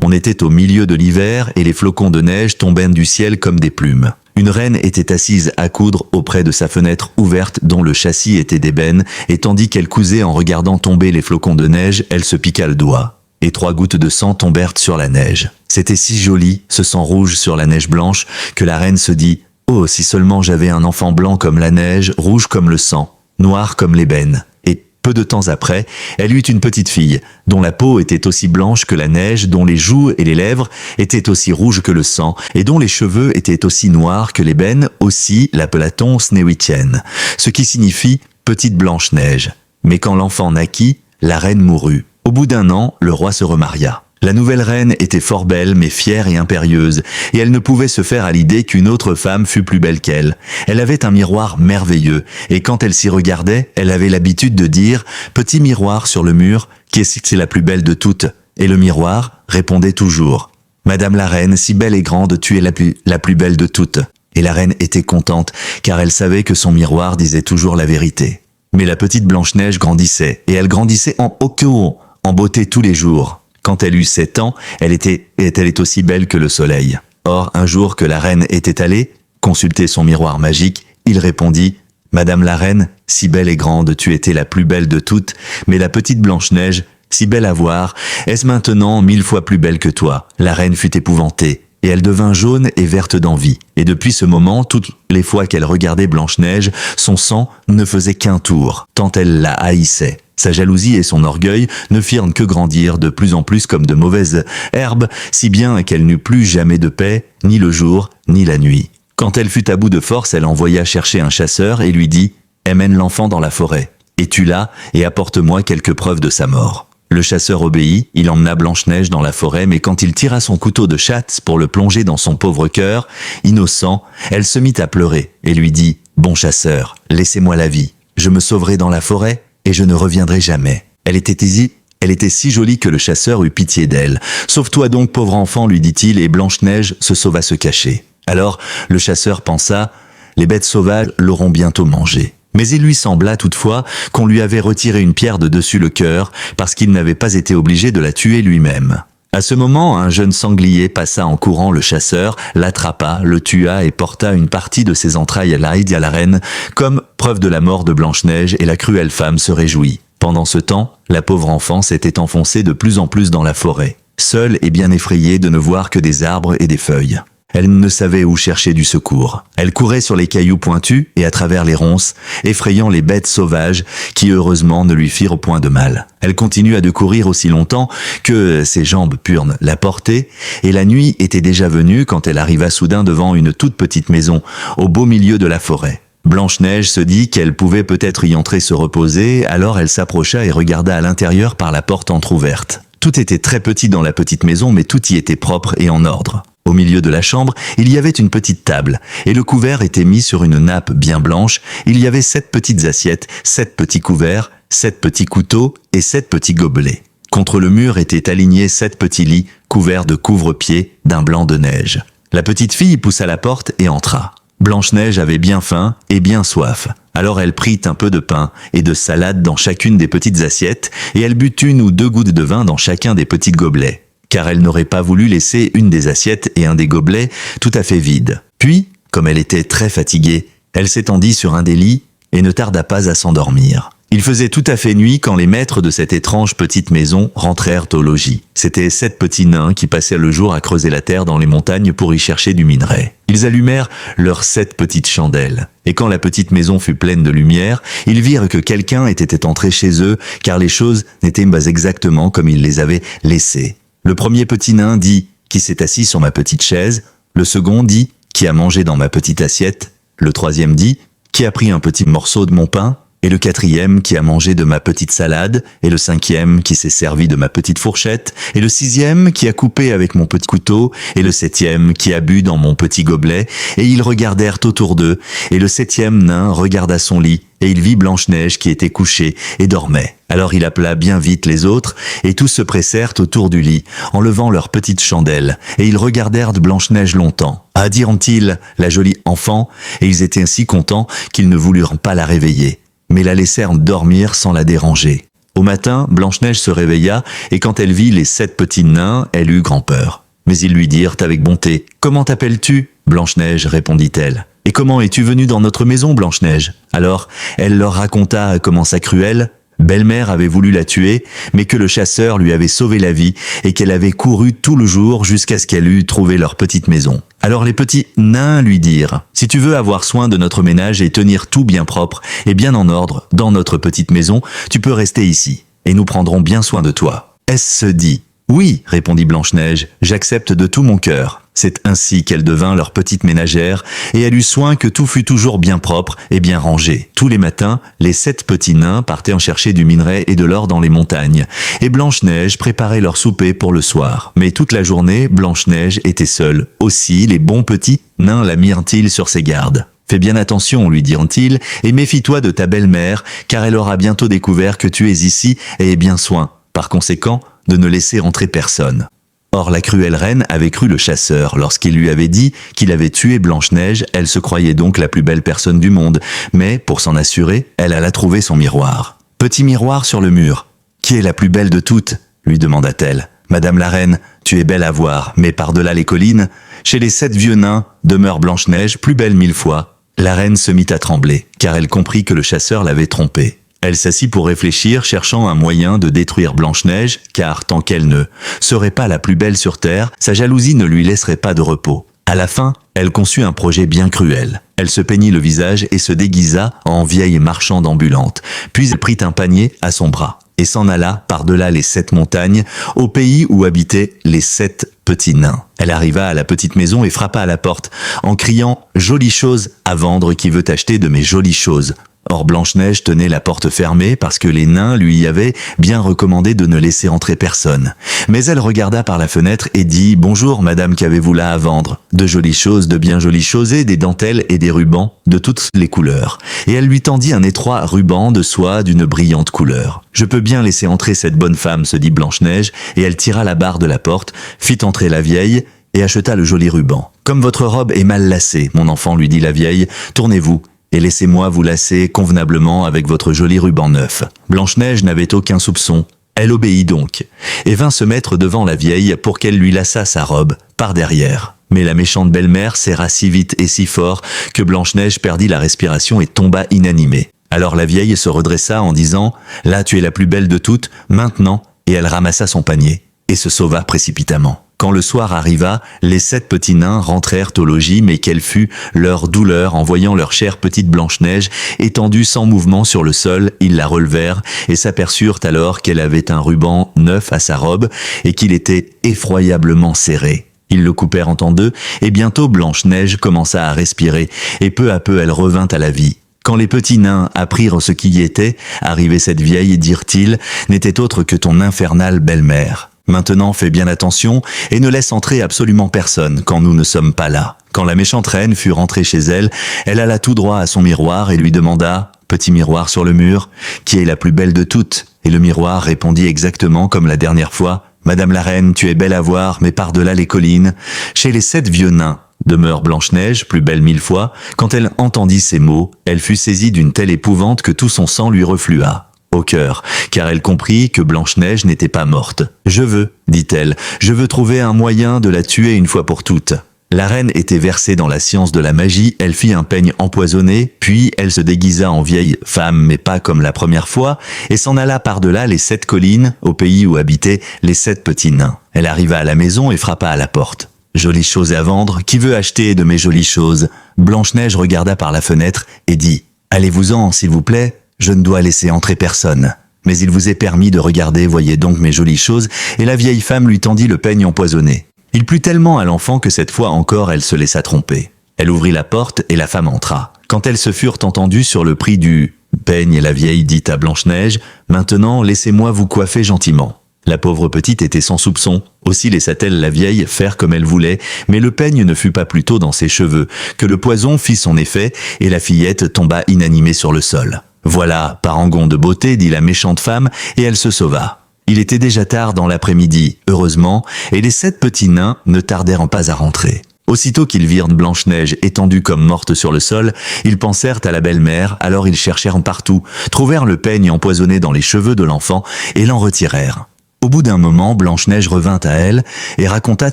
On était au milieu de l'hiver et les flocons de neige tombaient du ciel comme des plumes. Une reine était assise à coudre auprès de sa fenêtre ouverte dont le châssis était d'ébène, et tandis qu'elle cousait en regardant tomber les flocons de neige, elle se piqua le doigt. Et 3 gouttes de sang tombèrent sur la neige. C'était si joli, ce sang rouge sur la neige blanche, que la reine se dit « Oh, si seulement j'avais un enfant blanc comme la neige, rouge comme le sang, noir comme l'ébène ». Et peu de temps après, elle eut une petite fille, dont la peau était aussi blanche que la neige, dont les joues et les lèvres étaient aussi rouges que le sang, et dont les cheveux étaient aussi noirs que l'ébène, aussi l'appela-t-on Sneeuwwitjen, ce qui signifie « petite Blanche-Neige ». Mais quand l'enfant naquit, la reine mourut. Au bout d'1 an, le roi se remaria. La nouvelle reine était fort belle, mais fière et impérieuse, et elle ne pouvait se faire à l'idée qu'une autre femme fût plus belle qu'elle. Elle avait un miroir merveilleux, et quand elle s'y regardait, elle avait l'habitude de dire « Petit miroir sur le mur, qui est-ce que c'est la plus belle de toutes ?» Et le miroir répondait toujours « Madame la reine, si belle et grande, tu es la plus belle de toutes. » Et la reine était contente, car elle savait que son miroir disait toujours la vérité. Mais la petite Blanche-Neige grandissait, et elle grandissait en beauté tous les jours. Quand elle eut 7 ans, elle est aussi belle que le soleil. Or, un jour que la reine était allée consulter son miroir magique, il répondit « Madame la reine, si belle et grande, tu étais la plus belle de toutes, mais la petite Blanche-Neige, si belle à voir, est-ce maintenant 1000 fois plus belle que toi ?» La reine fut épouvantée, et elle devint jaune et verte d'envie. Et depuis ce moment, toutes les fois qu'elle regardait Blanche-Neige, son sang ne faisait qu'un tour, tant elle la haïssait. Sa jalousie et son orgueil ne firent que grandir de plus en plus comme de mauvaises herbes, si bien qu'elle n'eut plus jamais de paix, ni le jour, ni la nuit. Quand elle fut à bout de force, elle envoya chercher un chasseur et lui dit « Emmène l'enfant dans la forêt, et tue-la, et apporte-moi quelques preuves de sa mort. » Le chasseur obéit, il emmena Blanche-Neige dans la forêt, mais quand il tira son couteau de chasse pour le plonger dans son pauvre cœur, innocent, elle se mit à pleurer et lui dit « Bon chasseur, laissez-moi la vie, je me sauverai dans la forêt, et je ne reviendrai jamais. » Elle était si jolie que le chasseur eut pitié d'elle. « Sauve-toi donc, pauvre enfant, lui dit-il, et Blanche-Neige se sauva se cacher. » Alors le chasseur pensa « Les bêtes sauvages l'auront bientôt mangée. » Mais il lui sembla toutefois qu'on lui avait retiré une pierre de dessus le cœur, parce qu'il n'avait pas été obligé de la tuer lui-même. À ce moment, un jeune sanglier passa en courant le chasseur, l'attrapa, le tua et porta une partie de ses entrailles à la reine, comme preuve de la mort de Blanche-Neige, et la cruelle femme se réjouit. Pendant ce temps, la pauvre enfant s'était enfoncée de plus en plus dans la forêt, seule et bien effrayée de ne voir que des arbres et des feuilles. Elle ne savait où chercher du secours. Elle courait sur les cailloux pointus et à travers les ronces, effrayant les bêtes sauvages qui heureusement ne lui firent point de mal. Elle continua de courir aussi longtemps que ses jambes purent la porter, et la nuit était déjà venue quand elle arriva soudain devant une toute petite maison, au beau milieu de la forêt. Blanche-Neige se dit qu'elle pouvait peut-être y entrer se reposer, alors elle s'approcha et regarda à l'intérieur par la porte entr'ouverte. Tout était très petit dans la petite maison, mais tout y était propre et en ordre. Au milieu de la chambre, il y avait une petite table, et le couvert était mis sur une nappe bien blanche. Il y avait 7 petites assiettes, 7 petits couverts, 7 petits couteaux et 7 petits gobelets. Contre le mur étaient alignés 7 petits lits, couverts de couvre-pieds d'un blanc de neige. La petite fille poussa la porte et entra. Blanche-Neige avait bien faim et bien soif. Alors elle prit un peu de pain et de salade dans chacune des petites assiettes, et elle but 1 ou 2 gouttes de vin dans chacun des petits gobelets, car elle n'aurait pas voulu laisser une des assiettes et un des gobelets tout à fait vides. Puis, comme elle était très fatiguée, elle s'étendit sur un des lits et ne tarda pas à s'endormir. Il faisait tout à fait nuit quand les maîtres de cette étrange petite maison rentrèrent au logis. C'étaient 7 petits nains qui passaient le jour à creuser la terre dans les montagnes pour y chercher du minerai. Ils allumèrent leurs 7 petites chandelles, et quand la petite maison fut pleine de lumière, ils virent que quelqu'un était entré chez eux, car les choses n'étaient pas exactement comme ils les avaient laissées. Le premier petit nain dit « Qui s'est assis sur ma petite chaise ?» Le second dit « Qui a mangé dans ma petite assiette ?» Le troisième dit « Qui a pris un petit morceau de mon pain ?» Et le quatrième qui a mangé de ma petite salade, et le cinquième qui s'est servi de ma petite fourchette, et le sixième qui a coupé avec mon petit couteau, et le septième qui a bu dans mon petit gobelet, et ils regardèrent autour d'eux, et le 7e nain regarda son lit, et il vit Blanche-Neige qui était couchée et dormait. Alors il appela bien vite les autres, et tous se pressèrent autour du lit, en levant leurs petites chandelles, et ils regardèrent Blanche-Neige longtemps. « Ah, diront-ils, la jolie enfant !» Et ils étaient si contents qu'ils ne voulurent pas la réveiller, mais la laissèrent dormir sans la déranger. Au matin, Blanche-Neige se réveilla, et quand elle vit les 7 petits nains, elle eut grand peur. Mais ils lui dirent avec bonté, « Comment t'appelles-tu » Blanche-Neige, répondit-elle. « Et comment es-tu venue dans notre maison, Blanche-Neige » Alors, elle leur raconta comment sa cruelle belle-mère avait voulu la tuer, mais que le chasseur lui avait sauvé la vie et qu'elle avait couru tout le jour jusqu'à ce qu'elle eût trouvé leur petite maison. Alors les petits nains lui dirent, « Si tu veux avoir soin de notre ménage et tenir tout bien propre et bien en ordre dans notre petite maison, tu peux rester ici, et nous prendrons bien soin de toi. » Est-ce dit ? Oui, répondit Blanche-Neige, j'accepte de tout mon cœur. C'est ainsi qu'elle devint leur petite ménagère, et elle eut soin que tout fût toujours bien propre et bien rangé. Tous les matins, les 7 petits nains partaient en chercher du minerai et de l'or dans les montagnes, et Blanche-Neige préparait leur souper pour le soir. Mais toute la journée, Blanche-Neige était seule. Aussi, les bons petits nains la mirent-ils sur ses gardes. Fais bien attention, lui dirent-ils, et méfie-toi de ta belle-mère, car elle aura bientôt découvert que tu es ici et aie bien soin, par conséquent, de ne laisser entrer personne. Or la cruelle reine avait cru le chasseur. Lorsqu'il lui avait dit qu'il avait tué Blanche-Neige, elle se croyait donc la plus belle personne du monde. Mais, pour s'en assurer, elle alla trouver son miroir. « Petit miroir sur le mur, qui est la plus belle de toutes ?» lui demanda-t-elle. « Madame la reine, tu es belle à voir, mais par-delà les collines, chez les 7 vieux nains, demeure Blanche-Neige plus belle 1000 fois. » La reine se mit à trembler, car elle comprit que le chasseur l'avait trompée. Elle s'assit pour réfléchir, cherchant un moyen de détruire Blanche-Neige, car tant qu'elle ne serait pas la plus belle sur terre, sa jalousie ne lui laisserait pas de repos. À la fin, elle conçut un projet bien cruel. Elle se peignit le visage et se déguisa en vieille marchande ambulante. Puis elle prit un panier à son bras et s'en alla par-delà les 7 montagnes, au pays où habitaient les 7 petits nains. Elle arriva à la petite maison et frappa à la porte, en criant « Jolie chose à vendre qui veut acheter de mes jolies choses ». Or Blanche-Neige tenait la porte fermée parce que les nains lui avaient bien recommandé de ne laisser entrer personne. Mais elle regarda par la fenêtre et dit « Bonjour, madame, qu'avez-vous là à vendre ?»« De jolies choses, de bien jolies choses et des dentelles et des rubans de toutes les couleurs. » Et elle lui tendit un étroit ruban de soie d'une brillante couleur. « Je peux bien laisser entrer cette bonne femme, se dit Blanche-Neige, et elle tira la barre de la porte, fit entrer la vieille et acheta le joli ruban. « Comme votre robe est mal lacée, mon enfant, lui dit la vieille, tournez-vous. » Et laissez-moi vous lasser convenablement avec votre joli ruban neuf. Blanche-Neige n'avait aucun soupçon. Elle obéit donc, et vint se mettre devant la vieille pour qu'elle lui lassât sa robe, par derrière. Mais la méchante belle-mère serra si vite et si fort que Blanche-Neige perdit la respiration et tomba inanimée. Alors la vieille se redressa en disant « Là tu es la plus belle de toutes, maintenant », et elle ramassa son panier, et se sauva précipitamment. Quand le soir arriva, les 7 petits nains rentrèrent au logis, mais quelle fut leur douleur en voyant leur chère petite Blanche-Neige étendue sans mouvement sur le sol. Ils la relevèrent et s'aperçurent alors qu'elle avait un ruban neuf à sa robe et qu'il était effroyablement serré. Ils le coupèrent en temps deux, et bientôt Blanche-Neige commença à respirer, et peu à peu elle revint à la vie. Quand les petits nains apprirent ce qui y était, arrivée cette vieille, dirent-ils, n'était autre que ton infernale belle-mère. Maintenant, fais bien attention et ne laisse entrer absolument personne quand nous ne sommes pas là. Quand la méchante reine fut rentrée chez elle, elle alla tout droit à son miroir et lui demanda « Petit miroir sur le mur, qui est la plus belle de toutes ?» Et le miroir répondit exactement comme la dernière fois « Madame la reine, tu es belle à voir, mais par-delà les collines, chez les 7 vieux nains, demeure Blanche-Neige, plus belle 1000 fois. » Quand elle entendit ces mots, elle fut saisie d'une telle épouvante que tout son sang lui reflua au cœur, car elle comprit que Blanche-Neige n'était pas morte. « Je veux, dit-elle, je veux trouver un moyen de la tuer une fois pour toutes. » La reine était versée dans la science de la magie, elle fit un peigne empoisonné, puis elle se déguisa en vieille femme, mais pas comme la première fois, et s'en alla par-delà les 7 collines, au pays où habitaient les 7 petits nains. Elle arriva à la maison et frappa à la porte. « Jolie chose à vendre, qui veut acheter de mes jolies choses ?» Blanche-Neige regarda par la fenêtre et dit « Allez-vous-en, s'il vous plaît. Je ne dois laisser entrer personne. Mais il vous est permis de regarder, voyez donc mes jolies choses. » Et la vieille femme lui tendit le peigne empoisonné. Il plut tellement à l'enfant que cette fois encore elle se laissa tromper. Elle ouvrit la porte et la femme entra. Quand elles se furent entendues sur le prix du peigne, la vieille dit à Blanche-Neige « Maintenant, laissez-moi vous coiffer gentiment. » La pauvre petite était sans soupçon. Aussi laissa-t-elle la vieille faire comme elle voulait, mais le peigne ne fut pas plus tôt dans ses cheveux que le poison fit son effet et la fillette tomba inanimée sur le sol. « Voilà, parangon de beauté, dit la méchante femme, et elle se sauva. Il était déjà tard dans l'après-midi, heureusement, et les 7 petits nains ne tardèrent pas à rentrer. Aussitôt qu'ils virent Blanche-Neige étendue comme morte sur le sol, ils pensèrent à la belle-mère, alors ils cherchèrent partout, trouvèrent le peigne empoisonné dans les cheveux de l'enfant et l'en retirèrent. Au bout d'un moment, Blanche-Neige revint à elle et raconta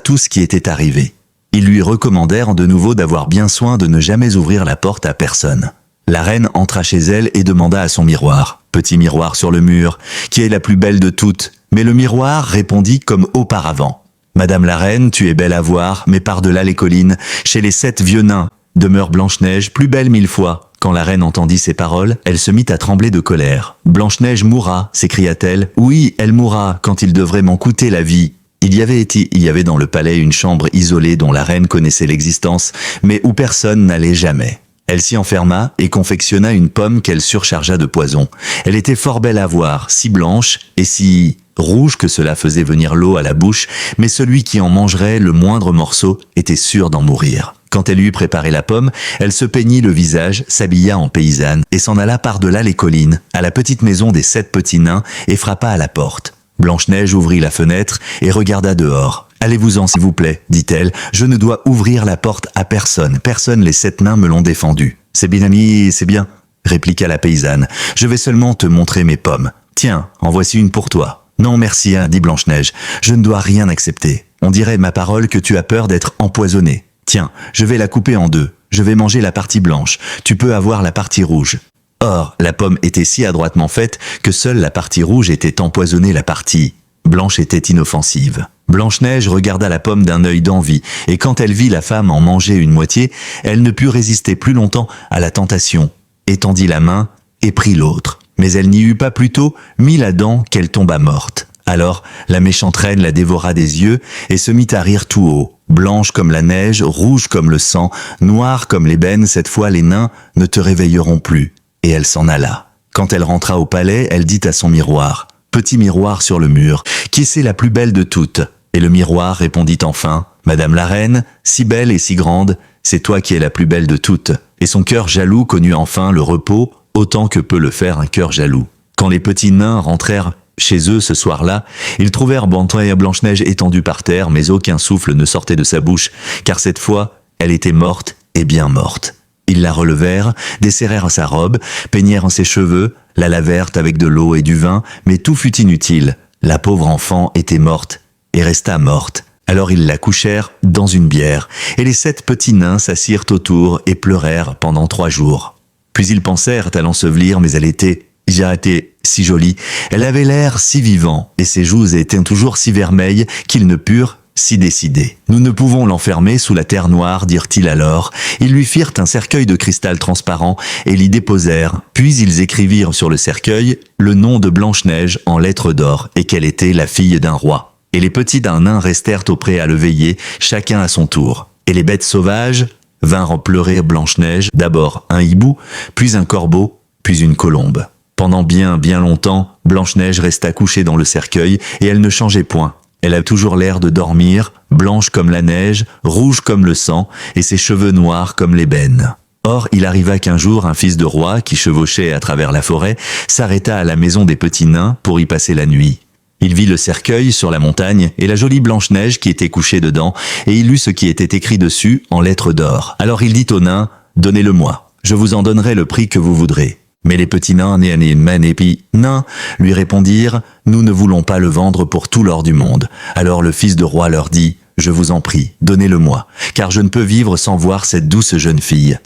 tout ce qui était arrivé. Ils lui recommandèrent de nouveau d'avoir bien soin de ne jamais ouvrir la porte à personne. La reine entra chez elle et demanda à son miroir, petit miroir sur le mur, qui est la plus belle de toutes, mais le miroir répondit comme auparavant. Madame la reine, tu es belle à voir, mais par-delà les collines, chez les 7 vieux nains, demeure Blanche-Neige, plus belle 1000 fois. Quand la reine entendit ces paroles, elle se mit à trembler de colère. Blanche-Neige mourra, s'écria-t-elle. Oui, elle mourra, quand il devrait m'en coûter la vie. Il y avait dans le palais une chambre isolée dont la reine connaissait l'existence, mais où personne n'allait jamais. Elle s'y enferma et confectionna une pomme qu'elle surchargea de poison. Elle était fort belle à voir, si blanche et si rouge que cela faisait venir l'eau à la bouche, mais celui qui en mangerait le moindre morceau était sûr d'en mourir. Quand elle eut préparé la pomme, elle se peignit le visage, s'habilla en paysanne et s'en alla par-delà les collines, à la petite maison des 7 petits nains et frappa à la porte. Blanche-Neige ouvrit la fenêtre et regarda dehors. « Allez-vous-en s'il vous plaît, dit-elle, je ne dois ouvrir la porte à personne, les 7 nains me l'ont défendu. »« C'est bien ami, c'est bien, répliqua la paysanne, je vais seulement te montrer mes pommes. Tiens, en voici une pour toi. »« Non merci, dit Blanche-Neige, je ne dois rien accepter. On dirait ma parole que tu as peur d'être empoisonnée. Tiens, je vais la couper en 2. Je vais manger la partie blanche. Tu peux avoir la partie rouge. » Or, la pomme était si adroitement faite que seule la partie rouge était empoisonnée, la partie blanche était inoffensive. Blanche-Neige regarda la pomme d'un œil d'envie, et quand elle vit la femme en manger une moitié, elle ne put résister plus longtemps à la tentation, étendit la main et prit l'autre. Mais elle n'y eut pas plus tôt mis la dent qu'elle tomba morte. Alors, la méchante reine la dévora des yeux et se mit à rire tout haut. Blanche comme la neige, rouge comme le sang, noire comme l'ébène, cette fois les nains ne te réveilleront plus. Et elle s'en alla. Quand elle rentra au palais, elle dit à son miroir, « Petit miroir sur le mur, qui c'est la plus belle de toutes ?» Et le miroir répondit enfin, « Madame la reine, si belle et si grande, c'est toi qui es la plus belle de toutes. » Et son cœur jaloux connut enfin le repos, autant que peut le faire un cœur jaloux. Quand les petits nains rentrèrent chez eux ce soir-là, ils trouvèrent Blanche-Neige étendue par terre, mais aucun souffle ne sortait de sa bouche, car cette fois, elle était morte et bien morte. Ils la relevèrent, desserrèrent sa robe, peignèrent ses cheveux, la lavèrent avec de l'eau et du vin, mais tout fut inutile. La pauvre enfant était morte et resta morte. Alors ils la couchèrent dans une bière, et les 7 petits nains s'assirent autour et pleurèrent pendant 3 jours. Puis ils pensèrent à l'ensevelir, mais elle était si jolie, elle avait l'air si vivant, et ses joues étaient toujours si vermeilles qu'ils ne purent s'y décider. « Nous ne pouvons l'enfermer sous la terre noire, dirent-ils alors. Ils lui firent un cercueil de cristal transparent et l'y déposèrent. Puis ils écrivirent sur le cercueil le nom de Blanche-Neige en lettres d'or et qu'elle était la fille d'un roi. Et les petits d'un nain restèrent auprès à le veiller, chacun à son tour. Et les bêtes sauvages vinrent pleurer Blanche-Neige, d'abord un hibou, puis un corbeau, puis une colombe. Pendant bien longtemps, Blanche-Neige resta couchée dans le cercueil et elle ne changeait point. Elle a toujours l'air de dormir, blanche comme la neige, rouge comme le sang, et ses cheveux noirs comme l'ébène. Or, il arriva qu'un jour, un fils de roi, qui chevauchait à travers la forêt, s'arrêta à la maison des petits nains pour y passer la nuit. Il vit le cercueil sur la montagne et la jolie Blanche-Neige qui était couchée dedans, et il lut ce qui était écrit dessus en lettres d'or. Alors il dit aux nains, « Donnez-le-moi, je vous en donnerai le prix que vous voudrez. » Mais les petits nains, nains, lui répondirent, « Nous ne voulons pas le vendre pour tout l'or du monde. » Alors le fils de roi leur dit, « Je vous en prie, donnez-le-moi, car je ne peux vivre sans voir cette douce jeune fille.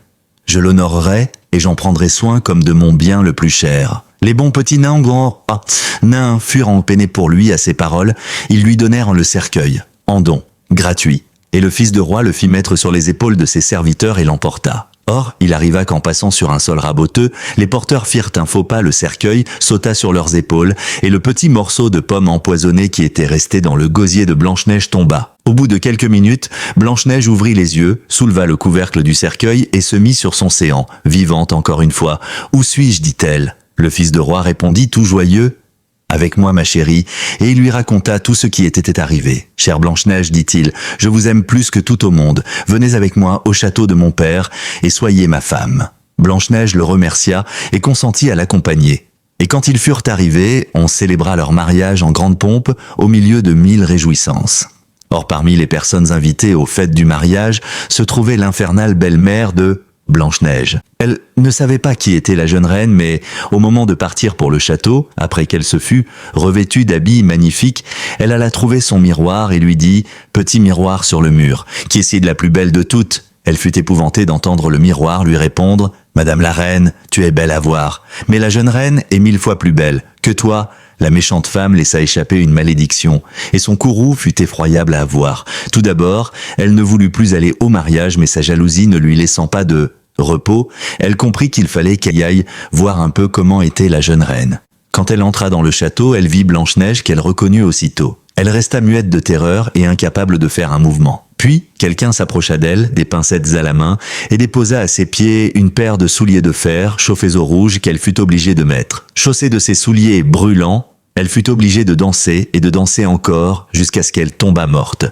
Je l'honorerai et j'en prendrai soin comme de mon bien le plus cher. » Les bons petits nains furent empeinés pour lui à ces paroles. Ils lui donnèrent le cercueil, en don, gratuit. Et le fils de roi le fit mettre sur les épaules de ses serviteurs et l'emporta. Or, il arriva qu'en passant sur un sol raboteux, les porteurs firent un faux pas, le cercueil sauta sur leurs épaules, et le petit morceau de pomme empoisonnée qui était resté dans le gosier de Blanche-Neige tomba. Au bout de quelques minutes, Blanche-Neige ouvrit les yeux, souleva le couvercle du cercueil et se mit sur son séant, vivante encore une fois. « Où suis-je » dit-elle. Le fils de roi répondit tout joyeux, « Avec moi, ma chérie », et il lui raconta tout ce qui était arrivé. « Chère Blanche-Neige, dit-il, je vous aime plus que tout au monde. Venez avec moi au château de mon père et soyez ma femme. » Blanche-Neige le remercia et consentit à l'accompagner. Et quand ils furent arrivés, on célébra leur mariage en grande pompe au milieu de 1000 réjouissances. Or parmi les personnes invitées aux fêtes du mariage se trouvait l'infernale belle-mère de Blanche-Neige. Elle ne savait pas qui était la jeune reine, mais au moment de partir pour le château, après qu'elle se fût revêtue d'habits magnifiques, elle alla trouver son miroir et lui dit « Petit miroir sur le mur, qui est-il la plus belle de toutes ?» Elle fut épouvantée d'entendre le miroir lui répondre « Madame la reine, tu es belle à voir, mais la jeune reine est 1000 fois plus belle que toi. » La méchante femme laissa échapper une malédiction, et son courroux fut effroyable à voir. Tout d'abord, elle ne voulut plus aller au mariage, mais sa jalousie ne lui laissant pas de repos, elle comprit qu'il fallait qu'elle y aille voir un peu comment était la jeune reine. Quand elle entra dans le château, elle vit Blanche-Neige qu'elle reconnut aussitôt. Elle resta muette de terreur et incapable de faire un mouvement. Puis, quelqu'un s'approcha d'elle, des pincettes à la main, et déposa à ses pieds une paire de souliers de fer, chauffés au rouge, qu'elle fut obligée de mettre. Chaussée de ces souliers brûlants, elle fut obligée de danser et de danser encore jusqu'à ce qu'elle tombât morte.